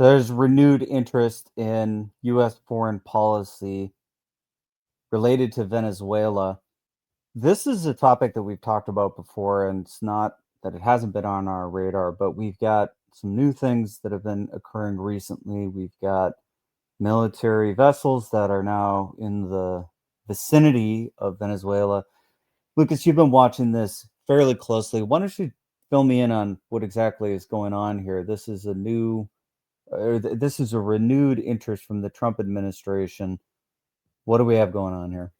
So there's renewed interest in U.S. foreign policy related to Venezuela. This is a topic that we've talked about before, and it's not that it hasn't been on our radar, but we've got some new things that have been occurring recently. We've got military vessels that are now in the vicinity of Venezuela. Lucas, you've been watching this fairly closely. Why don't you fill me in on what exactly is going on here? This is a renewed interest from the Trump administration. What do we have going on here?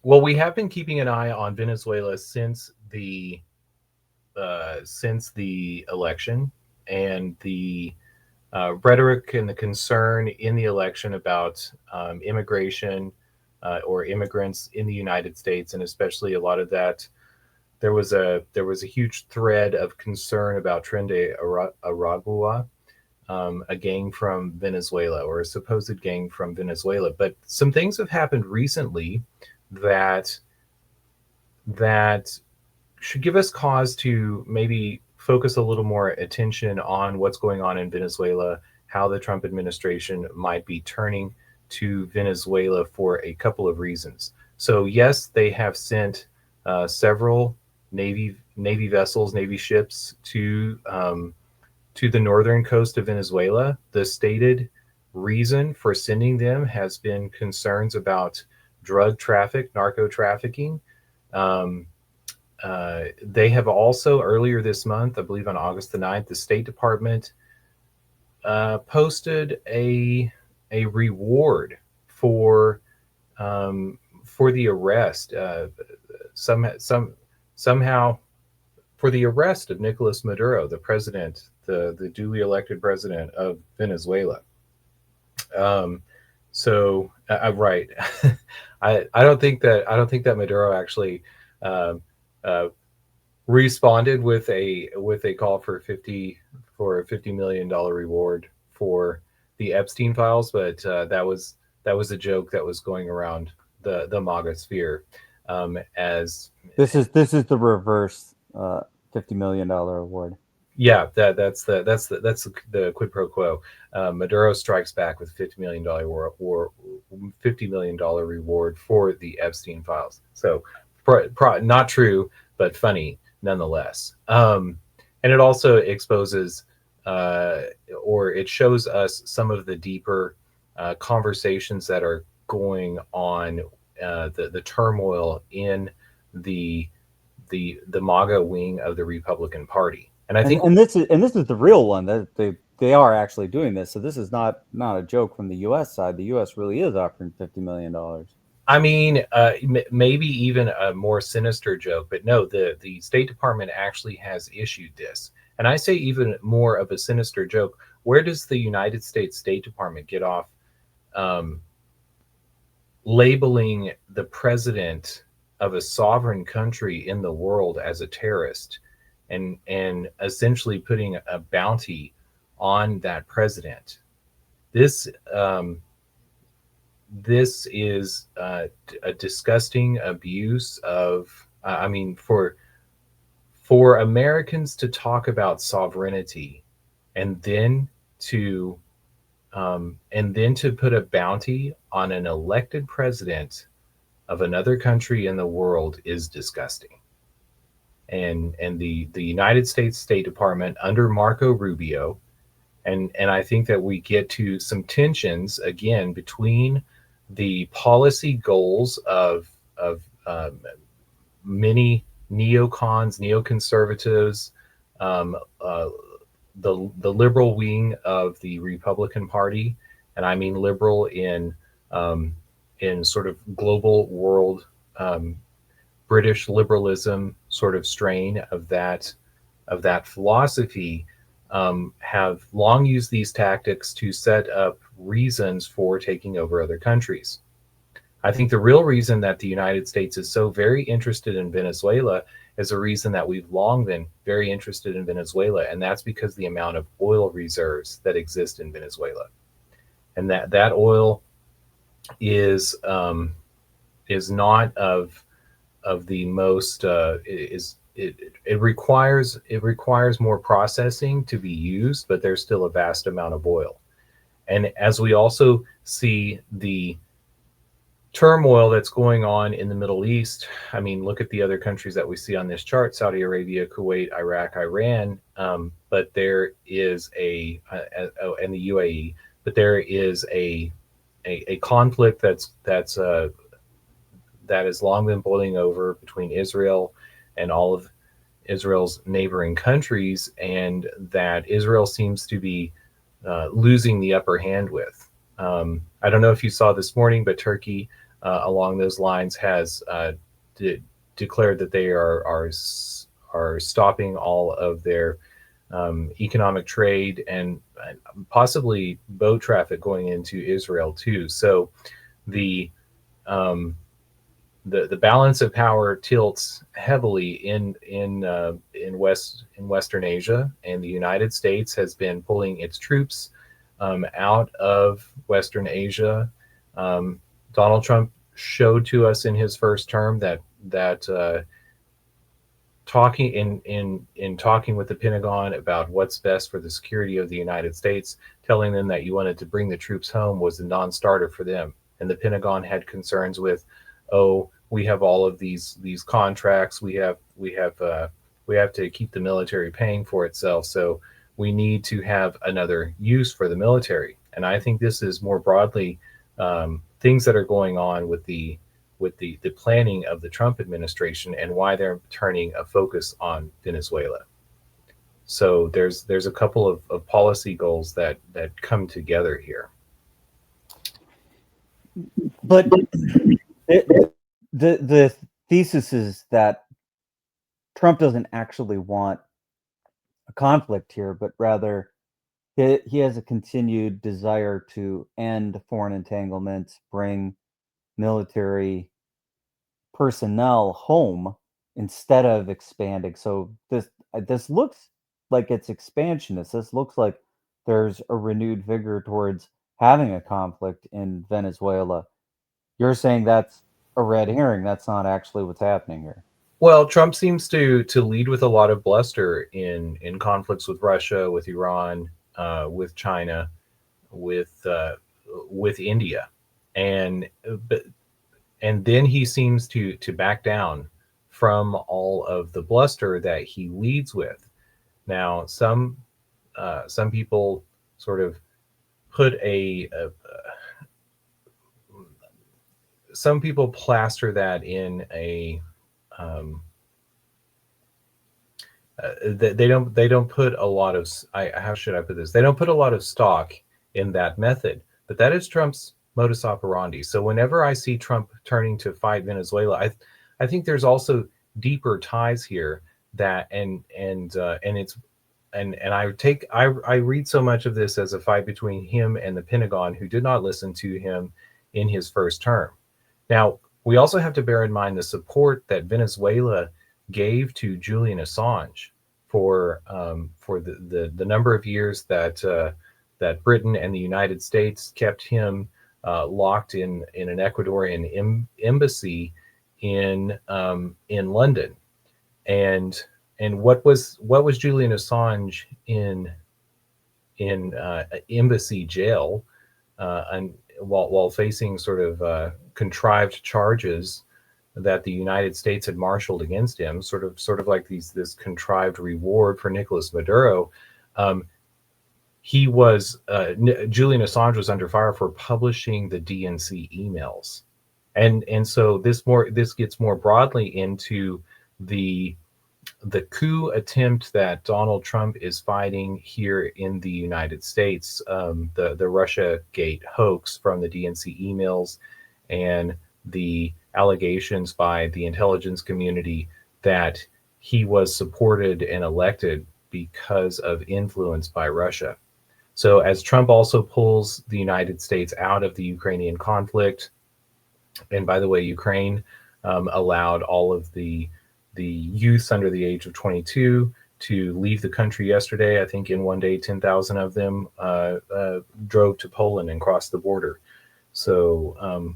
Well, we have been keeping an eye on Venezuela since the election and the rhetoric and the concern in the election about immigration or immigrants in the United States, and especially a lot of that. There was a huge thread of concern about Tren de Aragua, a gang from Venezuela, or a supposed gang from Venezuela. But some things have happened recently that that should give us cause to maybe focus a little more attention on what's going on in Venezuela, how the Trump administration might be turning to Venezuela for a couple of reasons. So yes, they have sent several Navy vessels, Navy ships to the northern coast of Venezuela. The stated reason for sending them has been concerns about drug traffic, narco trafficking. Um, they have also, earlier this month, I believe on August the 9th, the State Department posted a reward for for the arrest, somehow for the arrest of Nicolás Maduro, the president, the duly elected president of Venezuela. Um, right, I don't think that Maduro actually um, uh, responded with a call for $50 million reward for the Epstein files, but that was a joke that was going around the MAGA sphere, as This is the reverse $50 million award. yeah, that's the quid pro quo. Maduro strikes back with $50 million $50 million reward for the Epstein files. So, not true, but funny nonetheless. And it also exposes, or it shows us some of the deeper conversations that are going on, the turmoil in the the MAGA wing of the Republican Party. And I And think, and this is the real one that they are actually doing this. So this is not a joke from the U.S. side. The U.S. really is offering $50 million. I mean, maybe even a more sinister joke, but no, the State Department actually has issued this. And I say even more of a sinister joke. Where does the United States State Department get off um, labeling the president of a sovereign country in the world as a terrorist, and essentially putting a bounty on that president? This this is a disgusting abuse of. I mean, for Americans to talk about sovereignty, and then to put a bounty on an elected president of another country in the world is disgusting. And the United States State Department under Marco Rubio, and I think that we get to some tensions again between the policy goals of many neocons, neoconservatives, um, uh, the liberal wing of the Republican Party, and I mean liberal um, in sort of global world, um, British liberalism sort of strain of that philosophy, have long used these tactics to set up reasons for taking over other countries. I think the real reason that the United States is so very interested in Venezuela is a reason that we've long been very interested in Venezuela, and that's because the amount of oil reserves that exist in Venezuela, and that oil is is not of the most it requires more processing to be used, but there's still a vast amount of oil. And as we also see the turmoil that's going on in the Middle East, I mean, look at the other countries that we see on this chart: Saudi Arabia, Kuwait, Iraq, Iran. But there is and the UAE. But there is a conflict that has long been boiling over between Israel and all of Israel's neighboring countries, and that Israel seems to be losing the upper hand with. I don't know if you saw this morning, but Turkey, along those lines, has declared that they are stopping all of their economic trade and possibly boat traffic going into Israel too. So the the balance of power tilts heavily in Western Asia, and the United States has been pulling its troops out of Western Asia. Donald Trump showed to us in his first term that talking in talking with the Pentagon about what's best for the security of the United States, telling them that you wanted to bring the troops home was a non-starter for them. And the Pentagon had concerns with, oh, we have all of these contracts, we have to keep the military paying for itself, so we need to have another use for the military. And I think this is more broadly things that are going on with the planning of the Trump administration and why they're turning a focus on Venezuela. So there's a couple of policy goals that come together here. But the thesis is that Trump doesn't actually want a conflict here, but rather he has a continued desire to end foreign entanglements, bring military personnel home instead of expanding. So this looks like it's expansionist. This looks like there's a renewed vigor towards having a conflict in Venezuela. You're saying that's a red herring. That's not actually what's happening here. Well, Trump seems to lead with a lot of bluster in conflicts with Russia, with Iran, with China, with India, and then he seems to back down from all of the bluster that he leads with. Now, some people sort of put some people plaster that in a they don't put a lot of how should I put this? They don't put a lot of stock in that method, but that is Trump's modus operandi. So whenever I see Trump turning to fight Venezuela, I think there's also deeper ties here that and I read so much of this as a fight between him and the Pentagon, who did not listen to him in his first term. Now, we also have to bear in mind the support that Venezuela gave to Julian Assange for the number of years that Britain and the United States kept him locked in an Ecuadorian embassy in London. And what was Julian Assange in embassy jail and while facing sort of contrived charges that the United States had marshaled against him, sort of like this contrived reward for Nicolás Maduro. Julian Assange was under fire for publishing the DNC emails, and so this gets more broadly into the coup attempt that Donald Trump is fighting here in the United States, the Russiagate hoax from the DNC emails and the allegations by the intelligence community that he was supported and elected because of influence by Russia. So as Trump also pulls the United States out of the Ukrainian conflict, and by the way, Ukraine allowed all of the youth under the age of 22 to leave the country yesterday. I think in one day, 10,000 of them drove to Poland and crossed the border. So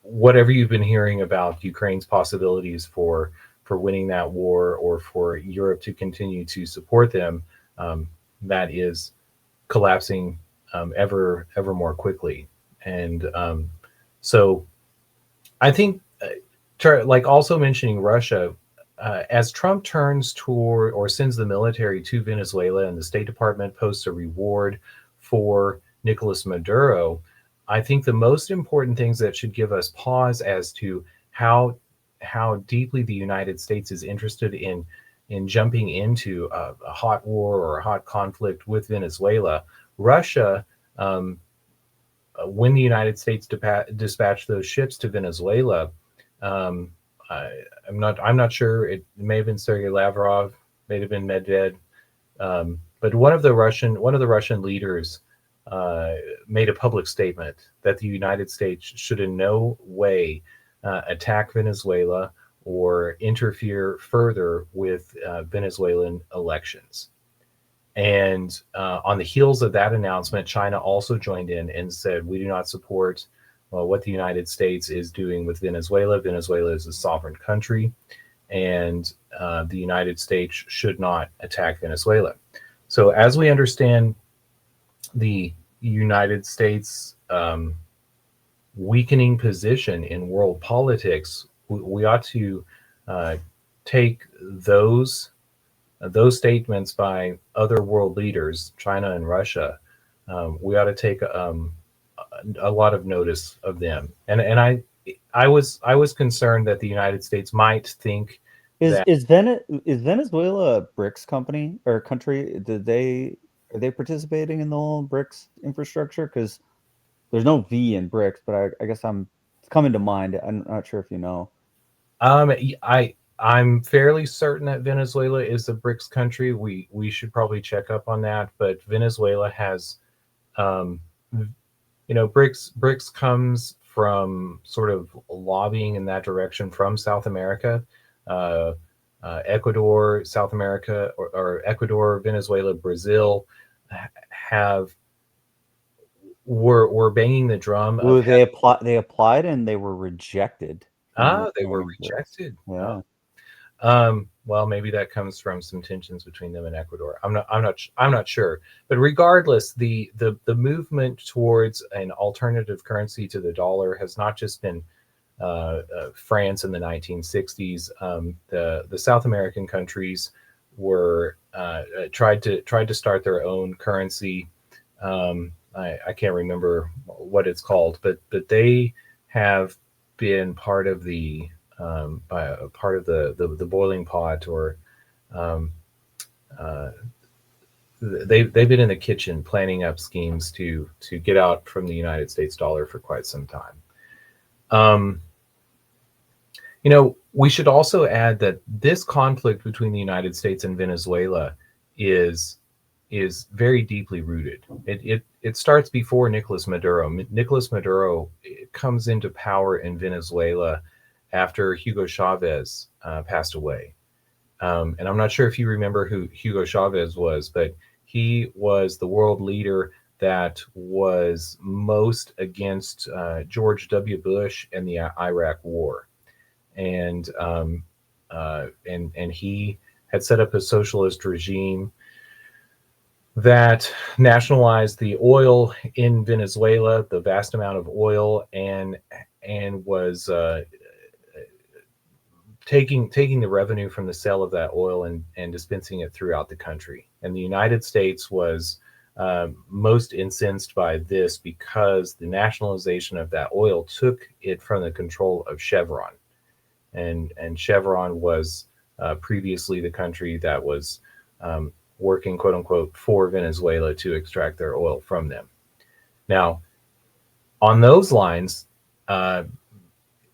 whatever you've been hearing about Ukraine's possibilities for winning that war, or for Europe to continue to support them, that is collapsing ever more quickly. And so I think, like also mentioning Russia, as Trump turns toward or sends the military to Venezuela, and the State Department posts a reward for Nicolás Maduro, I think the most important things that should give us pause as to how deeply the United States is interested in jumping into a hot war or a hot conflict with Venezuela. Russia, when the United States dispatched those ships to Venezuela, um, I'm not sure. It may have been Sergei Lavrov, may have been Medved, but one of the Russian leaders made a public statement that the United States should in no way attack Venezuela or interfere further with Venezuelan elections. And on the heels of that announcement, China also joined in and said, we do not support what the United States is doing with Venezuela. Venezuela is a sovereign country, and the United States should not attack Venezuela. So as we understand the United States weakening position in world politics, we ought to take those statements by other world leaders, China and Russia. We ought to take a lot of notice of them. And I was concerned that the United States might think Is that is Venezuela a BRICS company or country? Are they participating in the whole BRICS infrastructure? Because there's no V in BRICS, but I guess it's coming to mind. I'm not sure if you know. I'm fairly certain that Venezuela is a BRICS country. We should probably check up on that. But Venezuela has, BRICS comes from sort of lobbying in that direction from South America. Ecuador, South America, or Ecuador, Venezuela, Brazil have were banging the drum Ooh, of they applied and they were rejected. they were in BRICS. rejected. Yeah. Well, maybe that comes from some tensions between them and Ecuador. I'm not sure. But regardless, the movement towards an alternative currency to the dollar has not just been France in the 1960s. The South American countries were tried to start their own currency. I can't remember what it's called, but they have been part of the the boiling pot, or they've been in the kitchen planning up schemes to get out from the United States dollar for quite some time. We should also add that this conflict between the United States and Venezuela is very deeply rooted. It starts before Nicolás Maduro. Nicolás Maduro comes into power in Venezuela after Hugo Chavez passed away. And I'm not sure if you remember who Hugo Chavez was, but he was the world leader that was most against George W. Bush and the Iraq War. And he had set up a socialist regime that nationalized the oil in Venezuela, the vast amount of oil, and was taking the revenue from the sale of that oil and dispensing it throughout the country. And the United States was most incensed by this because the nationalization of that oil took it from the control of Chevron. And Chevron was previously the country that was working, quote unquote, for Venezuela to extract their oil from them. Now, on those lines,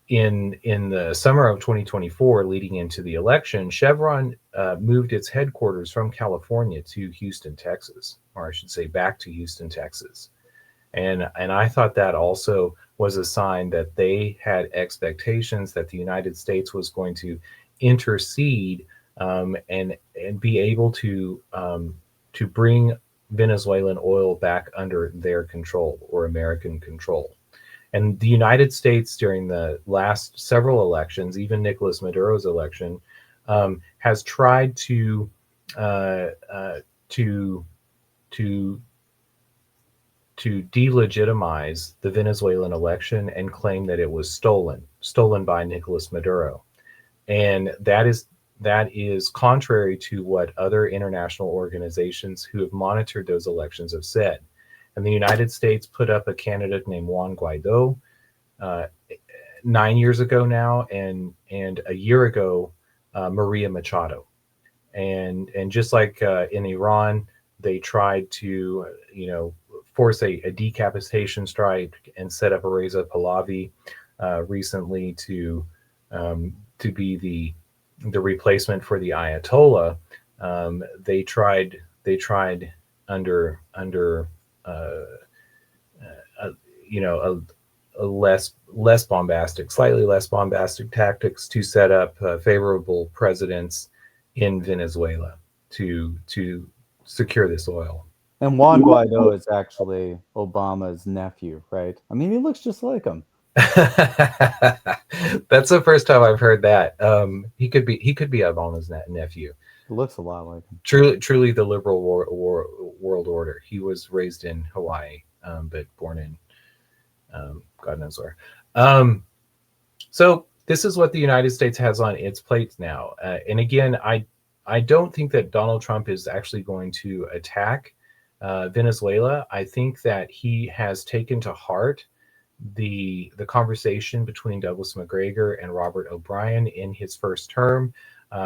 in the summer of 2024, leading into the election, Chevron moved its headquarters from California to Houston, Texas, or I should say back to Houston, Texas. And I thought that also was a sign that they had expectations that the United States was going to intercede and be able to bring Venezuelan oil back under their control, or American control. And the United States, during the last several elections, even Nicolás Maduro's election, has tried uh, uh, to to to delegitimize the Venezuelan election and claim that it was stolen by Nicolás Maduro. And that is contrary to what other international organizations who have monitored those elections have said. And the United States put up a candidate named Juan Guaidó uh, 9 years ago now, and a year ago, Maria Machado. And just like in Iran, they tried to force a decapitation strike and set up a Reza Pahlavi recently to be the replacement for the Ayatollah. They tried under uh, uh, you know a less bombastic, slightly less bombastic tactics to set up favorable presidents in Venezuela to secure this oil. And Juan Guaido is actually Obama's nephew, right? I mean, he looks just like him. That's the first time I've heard that. He could be Obama's nephew. He looks a lot like him. Truly the liberal world order. He was raised in Hawaii, but born in God knows where. So this is what the United States has on its plate now. And again, I don't think that Donald Trump is actually going to attack Venezuela. I think that he has taken to heart the conversation between Douglas McGregor and Robert O'Brien in his first term,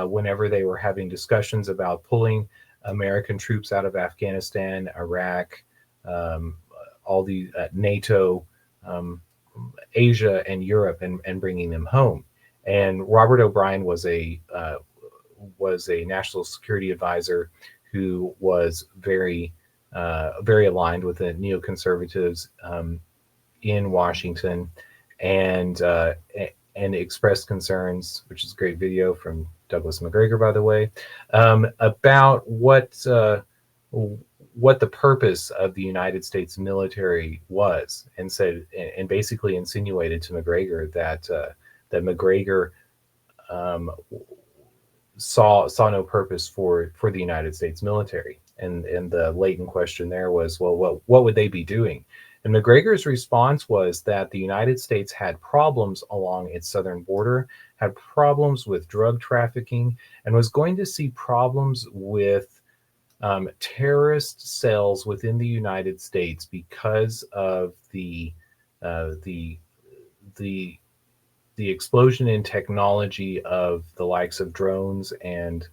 whenever they were having discussions about pulling American troops out of Afghanistan, Iraq, all the NATO, Asia, and Europe, and bringing them home. And Robert O'Brien was a national security advisor who was very very aligned with the neoconservatives in Washington, and expressed concerns, which is a great video from Douglas McGregor, by the way, about what the purpose of the United States military was, and said, and basically insinuated to McGregor that McGregor saw no purpose for the United States military. And the latent question there was, well, what would they be doing? And McGregor's response was that the United States had problems along its southern border, had problems with drug trafficking, and was going to see problems with terrorist cells within the United States because of the the explosion in technology of the likes of drones and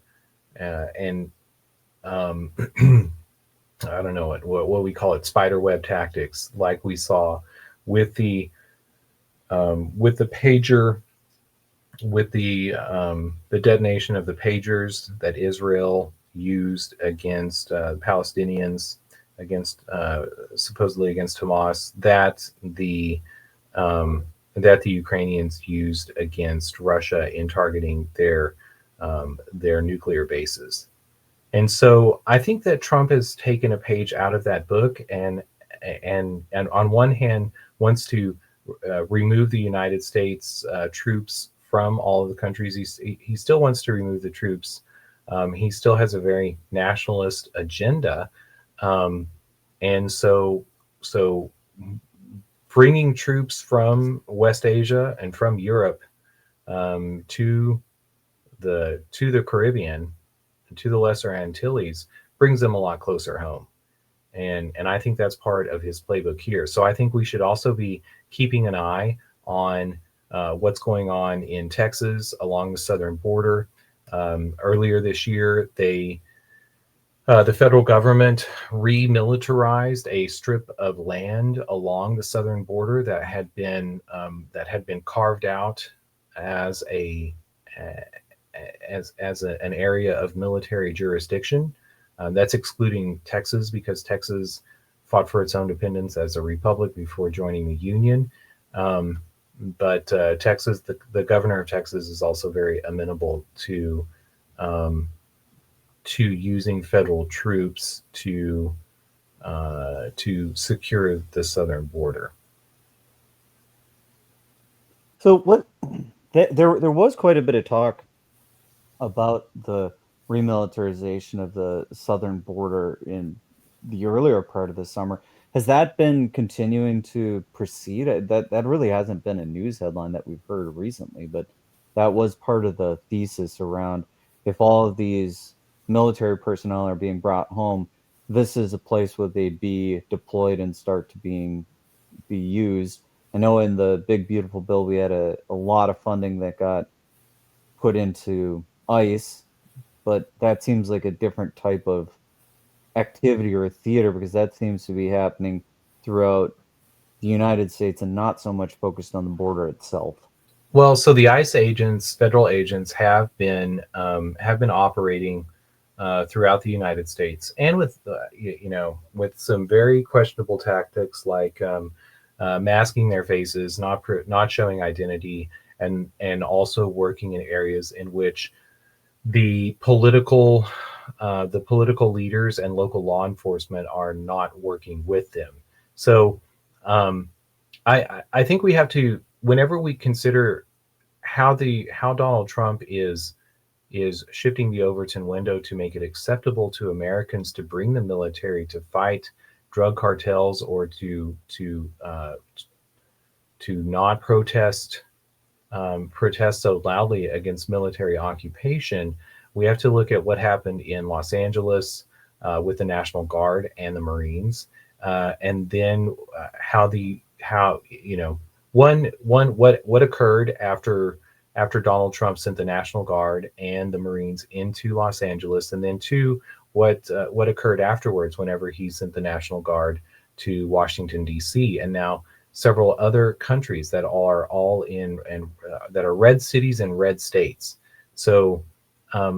I don't know what we call it, spider web tactics, like we saw with the pager, with the detonation of the pagers that Israel used against Palestinians, against supposedly against Hamas, that the Ukrainians used against Russia in targeting their nuclear bases. And so I think that Trump has taken a page out of that book, and on one hand wants to remove the United States troops from all of the countries. He still wants to remove the troops. He still has a very nationalist agenda, and so bringing troops from West Asia and from Europe to the Caribbean, to the Lesser Antilles, brings them a lot closer home. And I think that's part of his playbook here. So I think we should also be keeping an eye on what's going on in Texas along the southern border. Earlier this year, the federal government remilitarized a strip of land along the southern border that had been carved out as an area of military jurisdiction. That's excluding Texas, because Texas fought for its own independence as a republic before joining the Union. But Texas, the governor of Texas, is also very amenable to using federal troops to secure the southern border. So what? There was quite a bit of talk about the remilitarization of the southern border in the earlier part of the summer. Has that been continuing to proceed? That really hasn't been a news headline that we've heard recently, but that was part of the thesis around if all of these military personnel are being brought home, this is a place where they'd be deployed and start to be used. I know in the big beautiful bill we had a lot of funding that got put into ICE, but that seems like a different type of activity or a theater because that seems to be happening throughout the United States and not so much focused on the border itself. Well, so the ICE agents, federal agents, have been operating throughout the United States, and with with some very questionable tactics like masking their faces, not showing identity, and also working in areas in which the political leaders and local law enforcement are not working with them. So um, I think we have to, whenever we consider how Donald Trump is shifting the Overton window to make it acceptable to Americans to bring the military to fight drug cartels or to not protest so loudly against military occupation. We have to look at what happened in Los Angeles with the National Guard and the Marines, and then how one what occurred after Donald Trump sent the National Guard and the Marines into Los Angeles, and then two, what occurred afterwards whenever he sent the National Guard to Washington D.C. and now several other countries that are all in and that are red cities and red states. So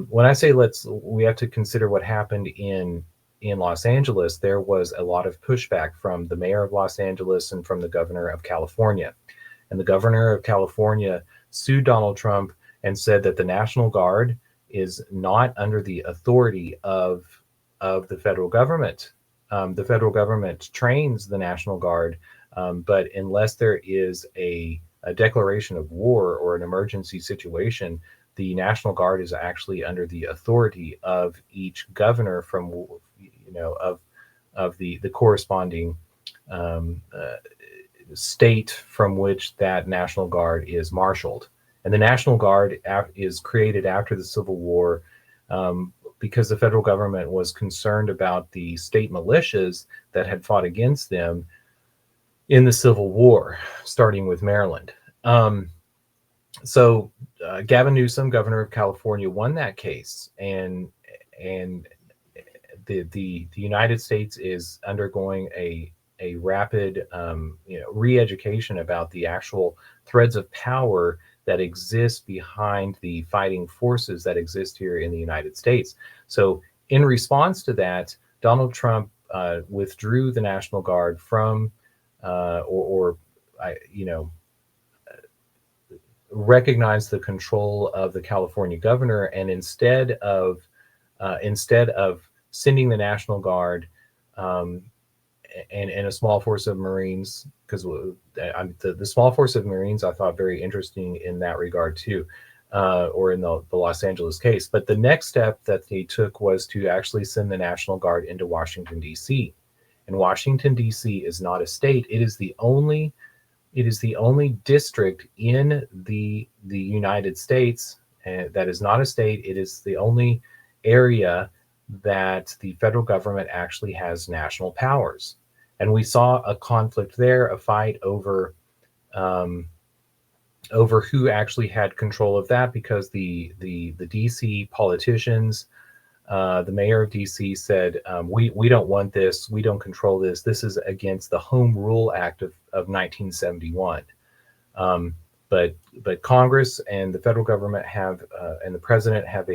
when I say we have to consider what happened in Los Angeles. There was a lot of pushback from the mayor of Los Angeles and from the governor of California. And the governor of California sued Donald Trump and said that the National Guard is not under the authority of the federal government. The federal government trains the National Guard, but unless there is a declaration of war or an emergency situation, the National Guard is actually under the authority of each governor from of the corresponding um, uh, state from which that National Guard is marshaled. And the National Guard is created after the Civil War because the federal government was concerned about the state militias that had fought against them in the Civil War, starting with Maryland. So Gavin Newsom, governor of California, won that case, and the United States is undergoing a rapid re-education about the actual threads of power that exist behind the fighting forces that exist here in the United States. So in response to that, Donald Trump withdrew the National Guard from or recognized the control of the California governor, and instead of sending the National Guard um, and a small force of Marines, because the small force of Marines I thought very interesting in that regard too, or in the Los Angeles case. But the next step that they took was to actually send the National Guard into Washington D.C. And Washington D.C. is not a state; it is the only district in the United States that is not a state. It is the only area that the federal government actually has national powers. And we saw a conflict there, a fight um, over who actually had control of that, because the DC politicians, the mayor of DC said, we don't want this, we don't control this. This is against the Home Rule Act of 1971. Um, but Congress and the federal government and the president have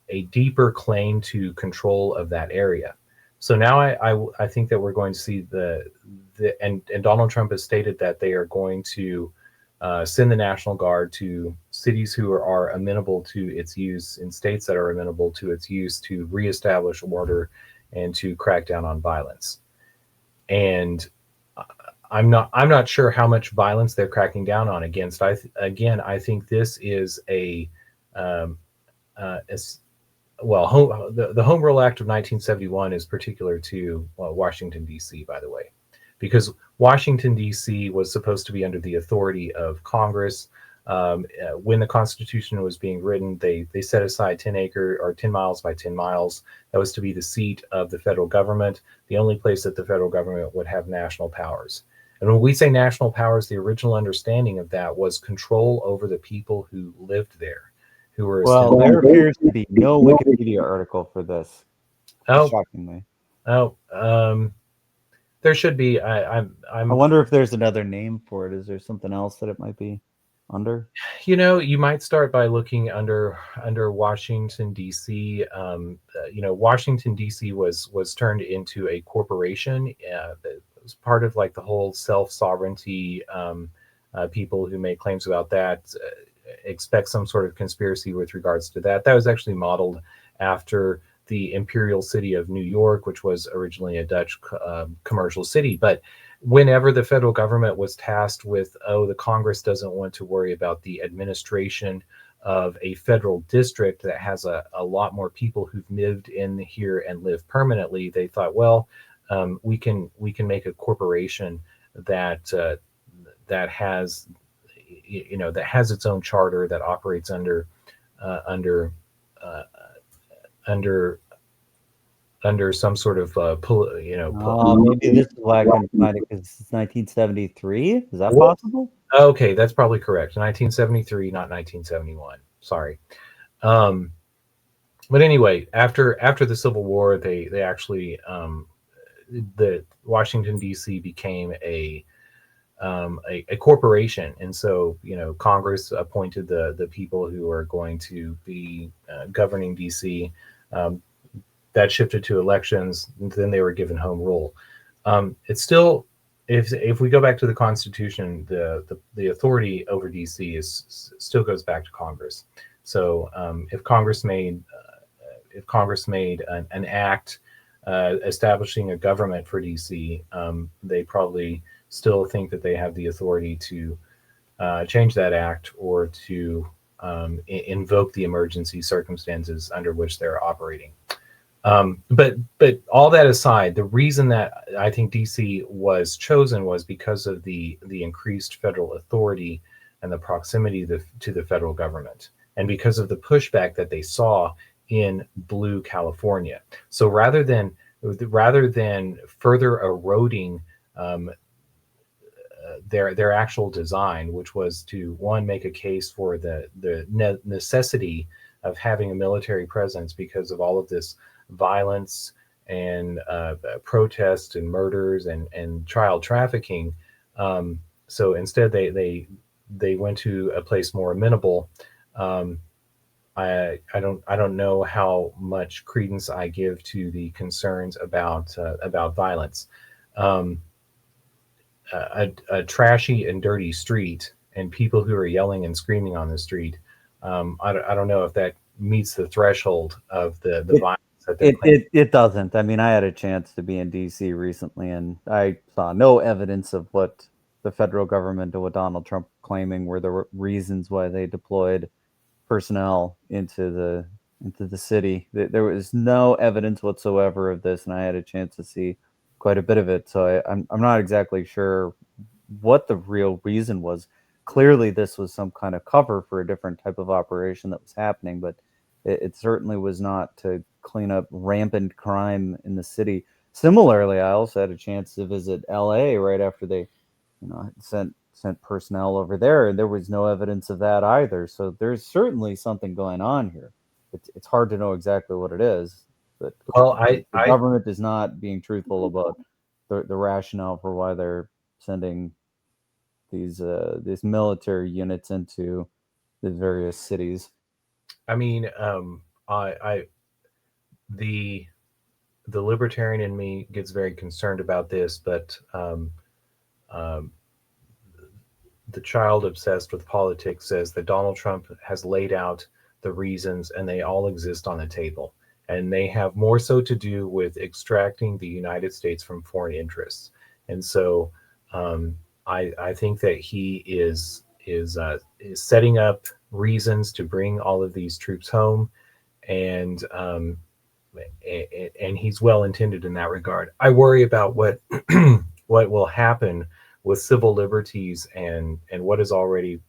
a deeper claim to control of that area. So now I think that we're going to see and Donald Trump has stated that they are going to send the National Guard to cities who are amenable to its use, in states that are amenable to its use, to reestablish order and to crack down on violence. And I'm not sure how much violence they're cracking down on against. I think this is Um, as well, the Home Rule Act of 1971 is particular to Washington, D.C., by the way, because Washington, D.C. was supposed to be under the authority of Congress. When the Constitution was being written, they set aside 10 miles by 10 miles. That was to be the seat of the federal government, the only place that the federal government would have national powers. And when we say national powers, the original understanding of that was control over the people who lived there, who were Well, ostensibly. there appears to be no Wikipedia article for this, Oh, shockingly. oh, there should be. I wonder if there's another name for it. Is there something else that it might be under? You might start by looking under Washington D.C. Washington D.C. was turned into a corporation. It was part of like the whole self-sovereignty. People who make claims about that expect some sort of conspiracy with regards to that. That was actually modeled after the imperial city of New York, which was originally a Dutch commercial city. But whenever the federal government was tasked with, the Congress doesn't want to worry about the administration of a federal district that has a lot more people who've lived in here and live permanently, they thought, well, we can make a corporation that that has that has its own charter, that operates under uh, under uh, under under some sort of Maybe this is why I couldn't find it, because it's 1973. Is that What? possible? Okay, that's probably correct. 1973, not 1971. Sorry. Um, but anyway, after the Civil War, they actually the Washington D.C. became a corporation, and so Congress appointed the people who are going to be governing D.C. Um, that shifted to elections. And then they were given home rule. It's still, if we go back to the Constitution, the authority over D.C. is still goes back to Congress. So if Congress made an act establishing a government for D.C., they probably still think that they have the authority to change that act or to invoke the emergency circumstances under which they're operating. But all that aside, the reason that I think DC was chosen was because of the increased federal authority and the proximity to the federal government, and because of the pushback that they saw in blue California. So rather than further eroding their actual design, which was to one, make a case for the necessity of having a military presence because of all of this violence and protests and murders and child trafficking. So instead, they went to a place more amenable. Um, I don't know how much credence I give to the concerns about violence. Um, a trashy and dirty street and people who are yelling and screaming on the street. I don't know if that meets the threshold of the violence that they're claiming. It doesn't. I mean, I had a chance to be in DC recently, and I saw no evidence of what the federal government or what Donald Trump claiming were the reasons why they deployed personnel into the city. There was no evidence whatsoever of this, and I had a chance to see quite a bit of it. So I'm not exactly sure what the real reason was. Clearly, this was some kind of cover for a different type of operation that was happening, but it certainly was not to clean up rampant crime in the city. Similarly, I also had a chance to visit LA right after they, sent personnel over there, and there was no evidence of that either. So there's certainly something going on here. It's hard to know exactly what it is, but Well, the government is not being truthful about the rationale for why they're sending these military units into the various cities. I mean, I the the libertarian in me gets very concerned about this, but um, the child obsessed with politics says that Donald Trump has laid out the reasons, and they all exist on the table. And they have more so to do with extracting the United States from foreign interests. And so um, I think that he is setting up reasons to bring all of these troops home, and he's well intended in that regard. I worry about what what will happen with civil liberties and what is already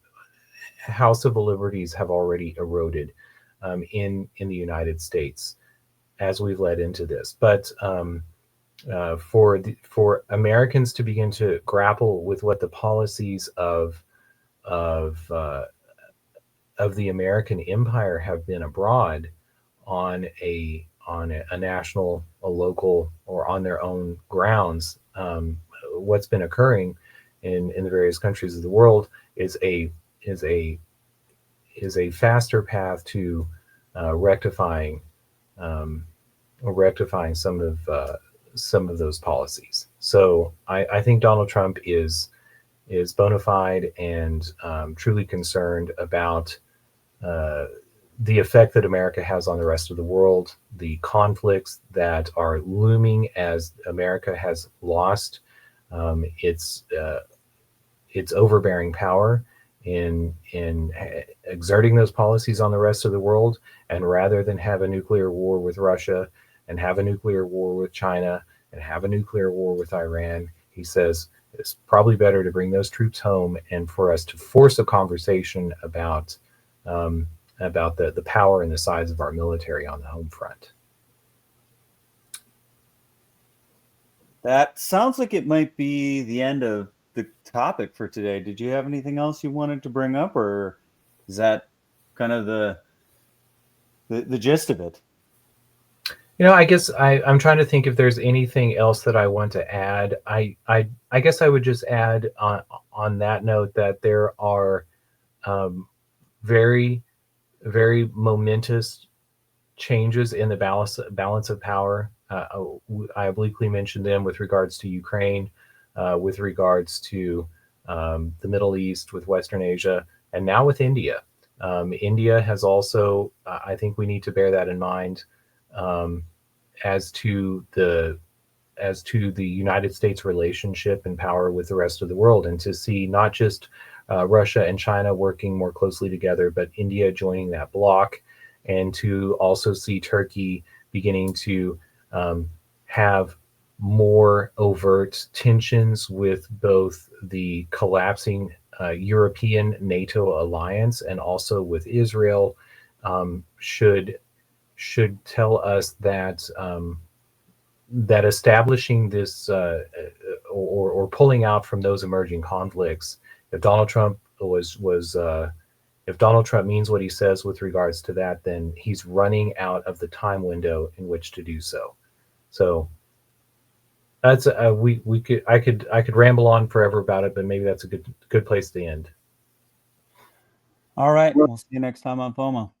how civil liberties have already eroded in the United States as we've led into this. But for Americans to begin to grapple with what the policies of uh, of the American empire have been abroad on a national, a local, or on their own grounds, what's been occurring in the various countries of the world is is a a faster path to rectifying rectifying some of those policies. So I think Donald Trump is bona fide and truly concerned about uh, the effect that America has on the rest of the world, the conflicts that are looming as America has lost its overbearing power in exerting those policies on the rest of the world. And rather than have a nuclear war with Russia and have a nuclear war with China and have a nuclear war with Iran, he says it's probably better to bring those troops home and for us to force a conversation about the power and the size of our military on the home front. That sounds like it might be the end of the topic for today. Did you have anything else you wanted to bring up, or is that kind of the gist of it? I guess I'm trying to think if there's anything else that I want to add. I guess I would just add on that note that there are very, very momentous changes in the balance of power. I obliquely mentioned them with regards to Ukraine, with regards to the Middle East, with Western Asia, and now with India. India has also, I think we need to bear that in mind um, as to the United States relationship and power with the rest of the world, and to see not just Russia and China working more closely together, but India joining that bloc, and to also see Turkey beginning to have more overt tensions with both the collapsing European NATO alliance and also with Israel, should tell us that that establishing this or pulling out from those emerging conflicts, if Donald Trump was if Donald Trump means what he says with regards to that, then he's running out of the time window in which to do so. So that's we could I could ramble on forever about it, but maybe that's a good place to end. All right, we'll see you next time on FOMO.